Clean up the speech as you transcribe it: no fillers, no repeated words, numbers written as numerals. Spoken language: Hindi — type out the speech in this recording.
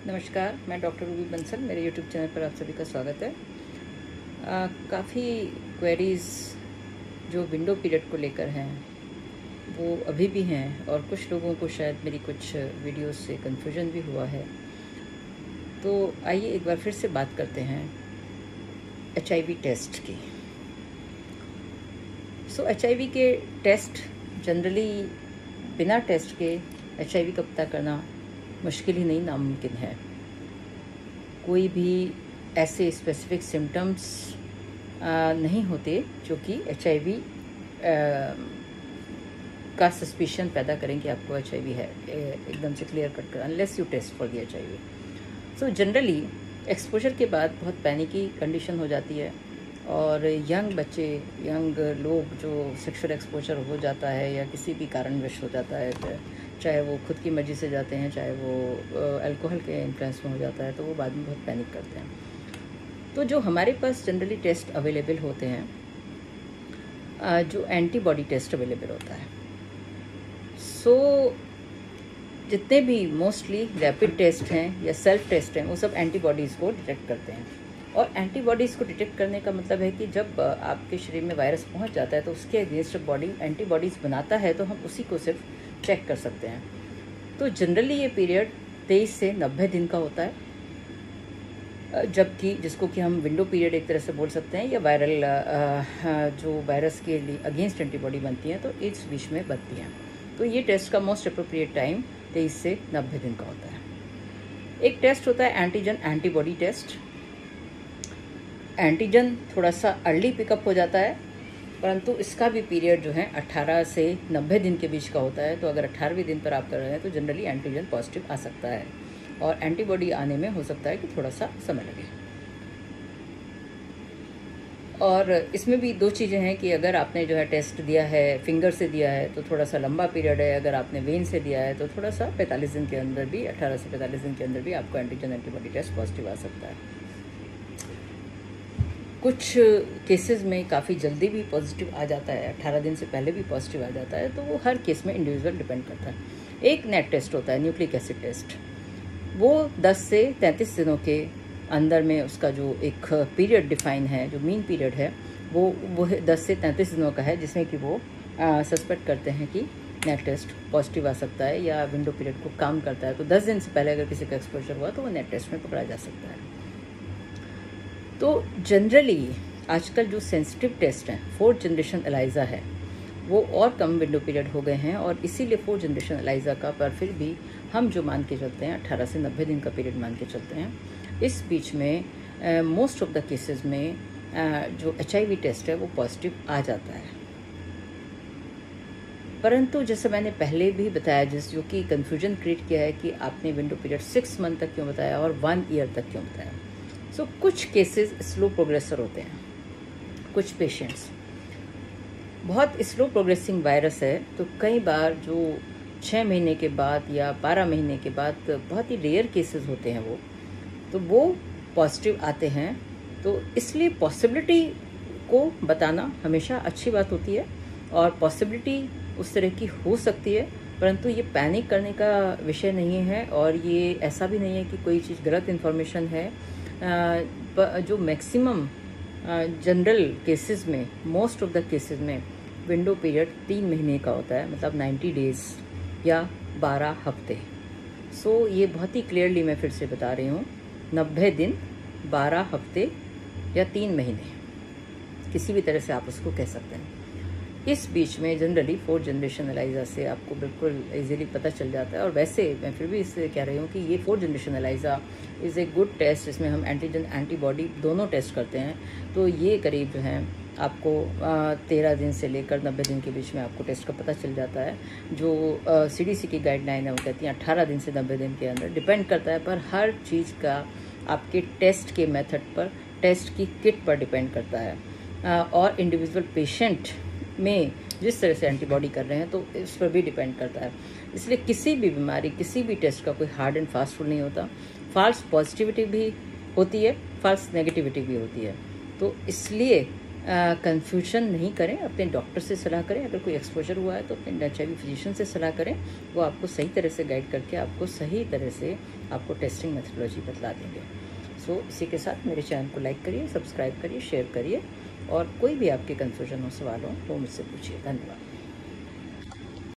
नमस्कार, मैं डॉक्टर रूबी बंसल। मेरे यूट्यूब चैनल पर आप सभी का स्वागत है। काफ़ी क्वेरीज़ जो विंडो पीरियड को लेकर हैं वो अभी भी हैं, और कुछ लोगों को शायद मेरी कुछ वीडियोस से कन्फ्यूजन भी हुआ है। तो आइए एक बार फिर से बात करते हैं HIV टेस्ट की। HIV के टेस्ट जनरली बिना टेस्ट के HIV का पता करना मुश्किल ही नहीं, नामुमकिन है। कोई भी ऐसे स्पेसिफिक सिम्टम्स नहीं होते जो कि HIV का सस्पिशन पैदा करें कि आपको HIV है, एकदम से क्लियर कट कर, unless you test for the HIV। So generally exposure के बाद बहुत पैनिकी कंडीशन हो जाती है, और यंग बच्चे, यंग लोग जो सेक्सुअल एक्सपोजर हो जाता है या किसी भी कारणवश हो जाता है, चाहे वो खुद की मर्जी से जाते हैं, चाहे वो अल्कोहल के इन्फ्लुएंस में हो जाता है, तो वो बाद में बहुत पैनिक करते हैं। तो जो हमारे पास जनरली टेस्ट अवेलेबल होते हैं, जो एंटीबॉडी टेस्ट अवेलेबल होता है, सो जितने भी मोस्टली रैपिड टेस्ट हैं या सेल्फ टेस्ट हैं, वो सब एंटीबॉडीज़ को डिटेक्ट करते हैं। और एंटीबॉडीज़ को डिटेक्ट करने का मतलब है कि जब आपके शरीर में वायरस पहुंच जाता है तो उसके अगेंस्ट बॉडी एंटीबॉडीज़ बनाता है, तो हम उसी को सिर्फ चेक कर सकते हैं। तो जनरली ये पीरियड 23 से 90 दिन का होता है, जबकि जिसको कि हम विंडो पीरियड एक तरह से बोल सकते हैं, या वायरल जो वायरस के लिए अगेंस्ट एंटीबॉडी बनती हैं, तो इस बीच में बनती हैं। तो ये टेस्ट का मोस्ट अप्रोप्रिएट टाइम 23 से 90 दिन का होता है। एक टेस्ट होता है एंटीजन एंटीबॉडी टेस्ट। एंटीजन थोड़ा सा अर्ली पिकअप हो जाता है, परंतु इसका भी पीरियड जो है 18 से 90 दिन के बीच का होता है। तो अगर 18वें दिन पर आप कर रहे हैं तो जनरली एंटीजन पॉजिटिव आ सकता है, और एंटीबॉडी आने में हो सकता है कि थोड़ा सा समय लगे। और इसमें भी दो चीज़ें हैं कि अगर आपने जो है टेस्ट दिया है फिंगर से दिया है तो थोड़ा सा लंबा पीरियड है, अगर आपने वेन से दिया है तो थोड़ा सा 45 दिन के अंदर भी, 18 से 45 दिन के अंदर भी आपको एंटीजन एंटीबॉडी टेस्ट पॉजिटिव आ सकता है। कुछ केसेस में काफ़ी जल्दी भी पॉजिटिव आ जाता है, 18 दिन से पहले भी पॉजिटिव आ जाता है। तो वो हर केस में इंडिविजुअल डिपेंड करता है। एक नेट टेस्ट होता है न्यूक्लिक एसिड टेस्ट, वो 10 से 33 दिनों के अंदर में उसका जो एक पीरियड डिफाइन है, जो मीन पीरियड है, वो 10 से 33 दिनों का है, जिसमें कि वो सस्पेक्ट करते हैं कि नेट टेस्ट पॉजिटिव आ सकता है या विंडो पीरियड को काम करता है। तो 10 दिन से पहले अगर किसी का एक्सपोजर हुआ तो वो नेट टेस्ट में पकड़ा जा सकता है। तो जनरली आजकल जो सेंसिटिव टेस्ट हैं, 4th जनरेशन एलाइजा है, वो और कम विंडो पीरियड हो गए हैं, और इसीलिए 4th जनरेशन एलाइजा का पर फिर भी हम जो मान के चलते हैं 18 से 90 दिन का पीरियड मान के चलते हैं। इस बीच में मोस्ट ऑफ द केसेस में जो HIV टेस्ट है वो पॉजिटिव आ जाता है। परंतु जैसे मैंने पहले भी बताया, जो कि कन्फ्यूजन क्रिएट किया है कि आपने विंडो पीरियड 6 मंथ तक क्यों बताया और 1 ईयर तक क्यों बताया। सो कुछ केसेस स्लो प्रोग्रेसर होते हैं, कुछ पेशेंट्स बहुत स्लो प्रोग्रेसिंग वायरस है, तो कई बार जो 6 महीने के बाद या 12 महीने के बाद, बहुत ही रेयर केसेस होते हैं वो पॉजिटिव आते हैं। तो इसलिए पॉसिबिलिटी को बताना हमेशा अच्छी बात होती है, और पॉसिबिलिटी उस तरह की हो सकती है, परंतु ये पैनिक करने का विषय नहीं है, और ये ऐसा भी नहीं है कि कोई चीज़ गलत इन्फॉर्मेशन है। जो मैक्सिमम जनरल केसेस में, मोस्ट ऑफ द केसेस में विंडो पीरियड 3 महीने का होता है, मतलब 90 डेज या 12 हफ्ते। सो ये बहुत ही क्लियरली मैं फिर से बता रही हूँ, 90 दिन, 12 हफ्ते या 3 महीने, किसी भी तरह से आप उसको कह सकते हैं। इस बीच में जनरली 4th जनरेशन एलाइजा से आपको बिल्कुल इजीली पता चल जाता है। और वैसे मैं फिर भी इससे कह रही हूँ कि ये 4th generation ELISA is a good test, जिसमें हम एंटीजन एंटीबॉडी दोनों टेस्ट करते हैं। तो ये करीब जो है आपको 13 दिन से लेकर 90 दिन के बीच में आपको टेस्ट का पता चल जाता है। जो CDC की गाइडलाइन है वो कहती है 18 दिन से 90 दिन के अंदर, डिपेंड करता है, पर हर चीज़ का आपके टेस्ट के मेथड पर, टेस्ट की किट पर डिपेंड करता है, और इंडिविजुअल पेशेंट में जिस तरह से एंटीबॉडी कर रहे हैं तो इस पर भी डिपेंड करता है। इसलिए किसी भी बीमारी, किसी भी टेस्ट का कोई हार्ड एंड फास्ट रूल नहीं होता। फॉल्स पॉजिटिविटी भी होती है, फॉल्स नेगेटिविटी भी होती है। तो इसलिए कन्फ्यूजन नहीं करें, अपने डॉक्टर से सलाह करें। अगर कोई एक्सपोजर हुआ है तो अपने HIV फिजिशियन से सलाह करें, वो आपको सही तरह से गाइड करके आपको सही तरह से आपको टेस्टिंग मेथडोलॉजी बतला देंगे। सो इसी के साथ मेरे चैनल को लाइक करिए, सब्सक्राइब करिए, शेयर करिए, और कोई भी आपके कन्फ्यूजन हो, सवाल हो तो मुझसे पूछिए। धन्यवाद।